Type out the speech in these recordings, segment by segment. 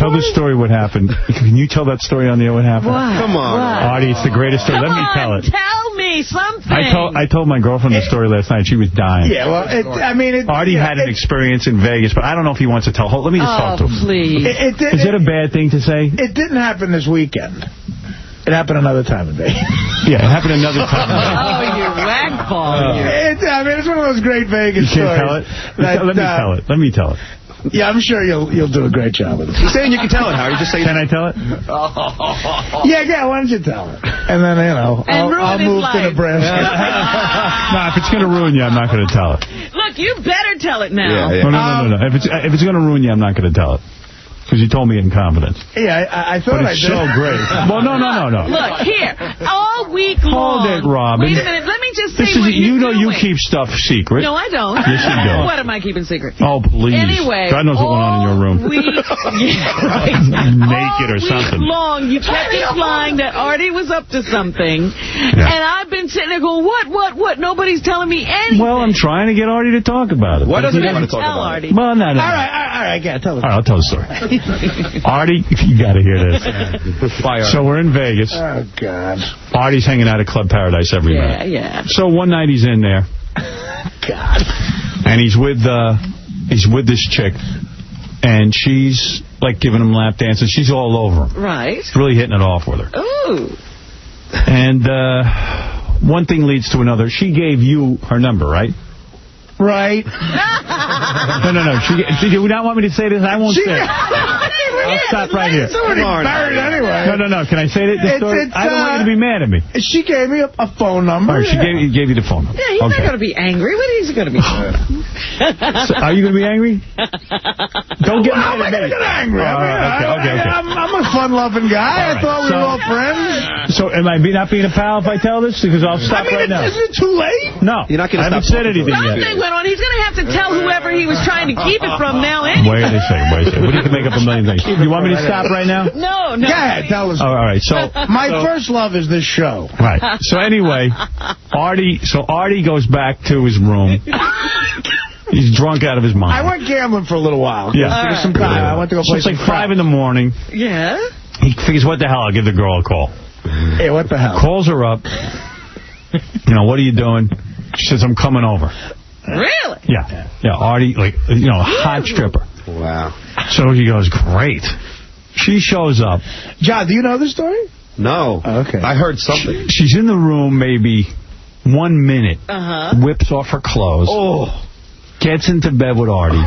Tell the story what happened. Can you tell that story on the air what happened? What? Come on. What? Artie, it's the greatest story. Let me tell it. Tell me something. I told my girlfriend the story last night. She was dying. Yeah, well, Artie had an experience in Vegas, but I don't know if he wants to tell. Let me just talk to him. Please. Is it a bad thing to say? It didn't happen this weekend. It happened another time in Vegas. Yeah, it happened another time. Oh, you wagball. It's one of those great Vegas You can't stories. tell it? Let me tell it. Yeah, I'm sure you'll do a great job with it. He's saying you can tell it, Howard. Just say. Can I tell it? Yeah, why don't you tell it? And then, I'll move to Nebraska. No, if it's going to ruin you, I'm not going to tell it. Look, you better tell it now. Yeah. No. If it's going to ruin you, I'm not going to tell it. Because you told me in confidence. Yeah, I thought I did. But it's so great. Well, no. Look, here, all week long. Hold it, Robin. Wait a minute, let me just say what you you're doing. You keep stuff secret. No, I don't. Yes, you do. What am I keeping secret? Oh, please. Anyway. God knows what went on in your room. Naked or something. All week long, you kept implying that Artie was up to something. Yeah. And I've been sitting there going, what? Nobody's telling me anything. Well, I'm trying to get Artie to talk about it. What doesn't he want to talk about? Artie. Well, no. All right, tell us. All right, I'll tell the story. Artie, you got to hear this. So we're in Vegas. Oh, God. Artie's hanging out at Club Paradise every night. Yeah. So one night he's in there. God. And he's with this chick. And she's, like, giving him lap dances. She's all over him. Right. He's really hitting it off with her. Ooh. And one thing leads to another. She gave you her number, right? Right. No. Did you not want me to say this? I won't say it. I'll stop right here. It's already buried anyway. No. Can I say the story? I don't want you to be mad at me. She gave me a phone number. All right, she gave you the phone number. Yeah, he's not going to be angry. What is he going to be? So, are you going to be angry? Don't get mad at me. I'm not going to get angry. Okay. I'm a fun-loving guy. I thought we were all friends. So am I not being a pal if I tell this? Because I'll stop right now. Is it too late? No. You're not going to I haven't said anything yet. Something went on. He's going to have to tell whoever he was trying to keep it from now anyway. Wait a second. What do you can make up a million things? You want me to stop right now? No. Yeah, tell us. All right. So my first love is this show. Right. So anyway, Artie goes back to his room. He's drunk out of his mind. I went gambling for a little while. Yeah. There was some time. I went to go play some crap. It's like 5 in the morning. Yeah? He figures, what the hell? I'll give the girl a call. Hey, what the hell? Calls her up. What are you doing? She says, I'm coming over. Really? Yeah, Artie, hot stripper. Wow. So he goes, great. She shows up. John, do you know this story? No. Okay. I heard something. She's in the room maybe 1 minute. Whips off her clothes. Oh. Gets into bed with Artie.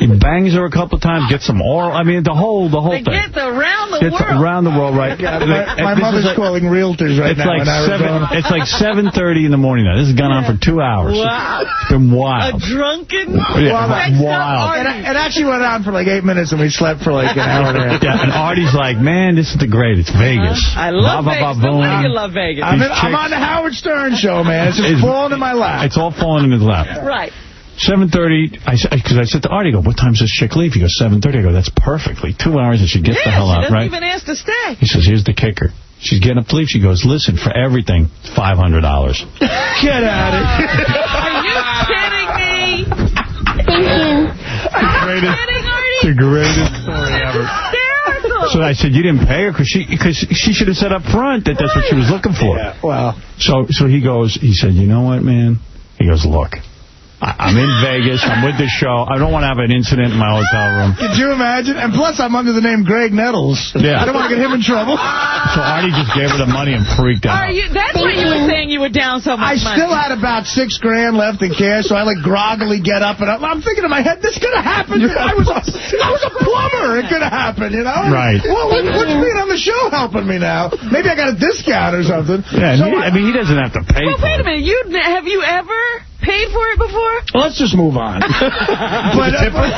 He bangs her a couple times, gets some oral. I mean, the whole thing. Get around the world. Around the world, right? My mother's calling realtors right now in Arizona. It's like 7:30 in the morning now. This has gone on for 2 hours. Wow. It's been wild. A drunken... wild. It actually went on for like 8 minutes, and we slept for like an hour and a half. Yeah, and Artie's like, man, this is the great. It's Vegas. I love Vegas. No wonder you love Vegas. I'm on the Howard Stern show, man. It's just falling in my lap. It's all falling in his lap. Right. 7:30, because I said to Artie, what time's does chick leave? He goes, 7:30. I go, that's perfectly 2 hours, and she gets the hell out, right? She doesn't even ask to stay. He says, here's the kicker. She's getting up to leave. She goes, listen, for everything, $500. Get at it. Are you kidding me? Thank you. The greatest story ever. So I said, you didn't pay her? Because she should have said up front that that's what she was looking for. Yeah, well. So he said, you know what, man? He goes, look. I'm in Vegas. I'm with the show. I don't want to have an incident in my hotel room. Could you imagine? And plus, I'm under the name Greg Nettles. Yeah. I don't want to get him in trouble. So Artie just gave her the money and freaked out. That's why you were saying you were down so much money. I still had about $6 grand left in cash, so I groggily get up, and I'm thinking in my head, this could have happened. I was a plumber. It could have happened, Right. Well, what's being on the show helping me now? Maybe I got a discount or something. Yeah, so he doesn't have to pay for it. Wait a minute. Have you ever paid for it before? Well, let's just move on. But Tipper?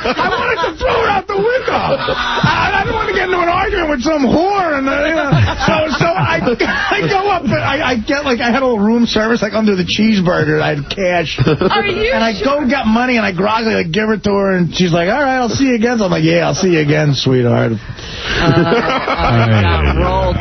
I wanted to throw it out the window. I don't want to get into an argument with some whore, and so I go up, and I get I had a little room service under the cheeseburger. I had cash. Are you? And I go get money, and I groggily give it to her, and she's like, "All right, I'll see you again." So I'm like, "Yeah, I'll see you again, sweetheart."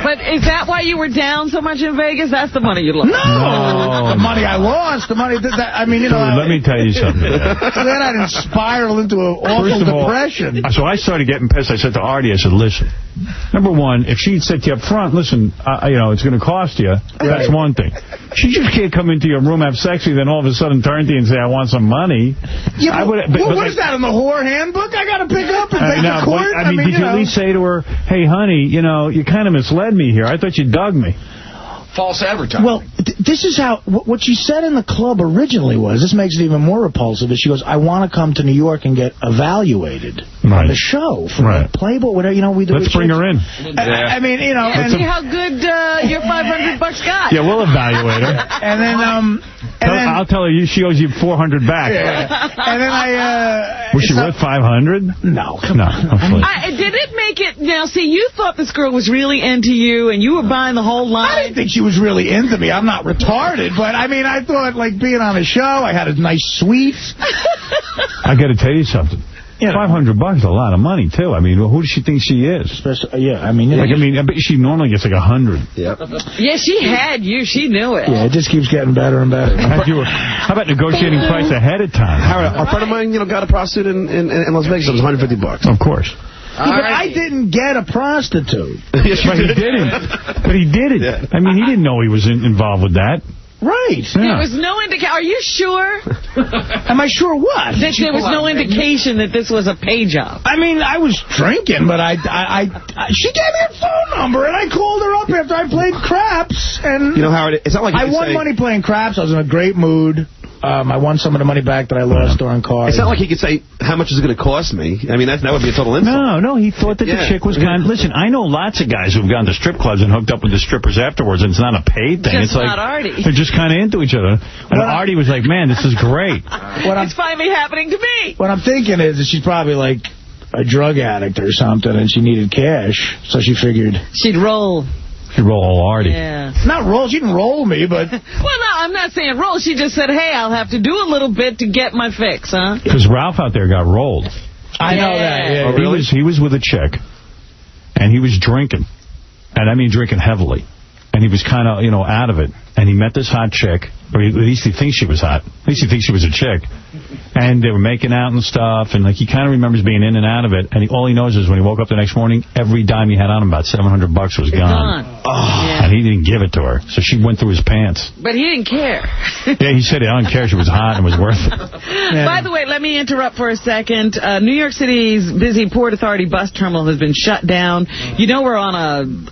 But is that why you were down so much in Vegas? That's the money you lost. No, the money I lost. The money I mean, let me tell you something. So then I didn't spiral into an awful depression. So I started getting pissed. I said to Artie, I said, listen, number one, if she'd said to you up front, listen, it's going to cost you, that's one thing. She just can't come into your room, have sex with you, then all of a sudden turn to you and say, I want some money. Yeah, what is that, in the whore handbook I got to pick up and take to court? I mean, did you at least say to her, hey, honey, you kind of misled me here. I thought you dug me. False advertising. Well, this is how, what she said in the club originally was, this makes it even more repulsive, is she goes, I want to come to New York and get evaluated on the show from Playboy, whatever, we do. Let's bring her in. I mean, and see how good your $500 got. Yeah, we'll evaluate her. And then, I'll tell her she owes you $400 back. Yeah. And then was she worth $500? No, come on. Did it make it, now see, you thought this girl was really into you, and you were buying the whole line. I didn't think she was really into me. I'm not retarded, but I mean, I thought being on a show, I had a nice suite. I got to tell you something. $500 is a lot of money too. I mean, who does she think she is? Especially, I mean, I bet she normally gets $100. Yep. Yeah, she had you. She knew it. Yeah, it just keeps getting better and better. How about negotiating price ahead of time? Howard, a friend of mine, got a prostitute in Las Vegas. It was $150. Of course. Yeah, but I didn't get a prostitute. Yes, but he didn't. But he did it. Yeah. I mean, he didn't know he was involved with that. Right. Yeah. There was no indication. Are you sure? Am I sure what? That there was no indication that this was a pay job. I mean, I was drinking, but she gave me her phone number, and I called her up after I played craps. And Howard, it's not like I won money playing craps. I was in a great mood. I won some of the money back that I lost during cards. It's not like he could say, how much is it going to cost me? I mean, that would be a total insult. No, he thought that the chick was kind of... Listen, I know lots of guys who've gone to strip clubs and hooked up with the strippers afterwards, and it's not a paid thing. It's not Artie. They're just kind of into each other. And Artie was like, man, this is great. It's finally happening to me. What I'm thinking is that she's probably like a drug addict or something, and she needed cash, so she figured... She'd roll. She'd roll all Artie. Yeah. Not roll. She didn't roll me, but... Well, no, I'm not saying roll. She just said, hey, I'll have to do a little bit to get my fix, huh? Because Ralph out there got rolled. I know that. Yeah. Oh, really? He was with a chick, and he was drinking. And I mean drinking heavily. And he was kind of, out of it. And he met this hot chick, or at least he thinks she was hot. At least he thinks she was a chick. And they were making out and stuff, and he kind of remembers being in and out of it. And all he knows is when he woke up the next morning, every dime he had on him, about $700 was gone. And he didn't give it to her, so she went through his pants. But he didn't care. Yeah, he said, I don't care. She was hot and was worth it. Yeah. By the way, let me interrupt for a second. New York City's busy Port Authority bus terminal has been shut down. We're on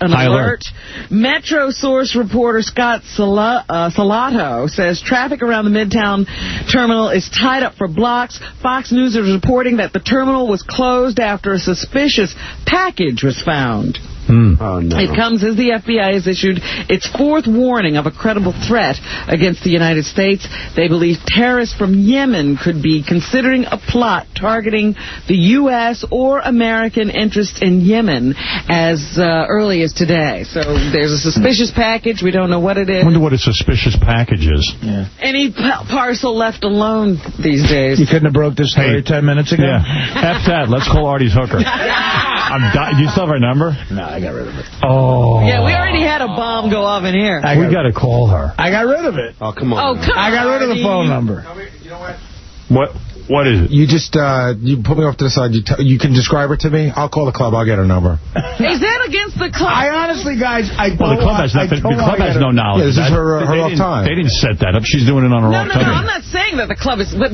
an alert. Metro source reporter Scott Salato says traffic around the Midtown terminal is tied up for blocks. Fox News is reporting that the terminal was closed after a suspicious package was found. Oh, no. It comes as the FBI has issued its fourth warning of a credible threat against the United States. They believe terrorists from Yemen could be considering a plot targeting the U.S. or American interests in Yemen as early as today. So there's a suspicious package. We don't know what it is. I wonder what a suspicious package is. Yeah. Any parcel left alone these days. You couldn't have broke this story 10 minutes ago? Yeah. F that. Let's call Artie's hooker. Do you still have her number? No, I got rid of it. Oh. Yeah, we already had a bomb go off in here. We got to call her. I got rid of it. Oh, come on. I got rid of the phone number. You know what? What is it? You just, you put me off to the side. You can describe her to me? I'll call the club. I'll get her number. Is that against the club? I honestly, guys, the club has nothing. The club has no knowledge. Yeah, this is her off time. They didn't set that up. She's doing it on her off time. No, I'm not saying that the club is, but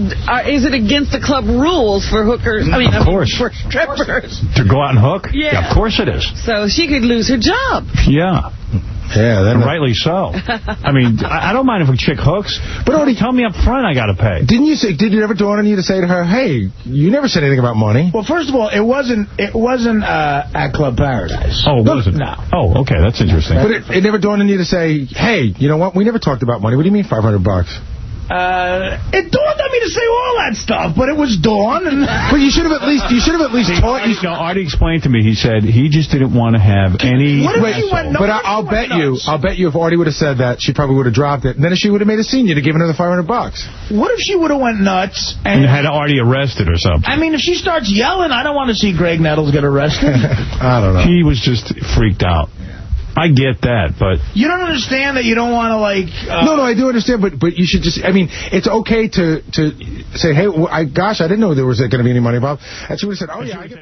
is it against the club rules for hookers? Of course. For strippers. To go out and hook? Yeah. Of course it is. So she could lose her job. Yeah. Yeah, and rightly so. I mean, I don't mind if a chick hooks, but already tell me up front I got to pay. Did it ever dawn on you to say to her, hey, you never said anything about money? Well, first of all, it wasn't at Club Paradise. Oh, it wasn't? No. Oh, okay, that's interesting. But it never dawned on you to say, hey, you know what, we never talked about money. What do you mean $500? It dawned on me to say all that stuff, but it was Dawn. And but you should have at least taught. Artie explained to me. He said he just didn't want to have any. What if she went nuts? But I'll bet you, if Artie would have said that, she probably would have dropped it. And then she would have made a scene. You'd have given her the $500. What if she would have went nuts and had Artie arrested or something? I mean, if she starts yelling, I don't want to see Greg Nettles get arrested. I don't know. He was just freaked out. I get that, but... You don't understand that you don't want to, like... No, I do understand, but you should just... I mean, it's okay to say, hey, gosh, I didn't know there was going to be any money involved. And she would have said, oh, yeah, I get...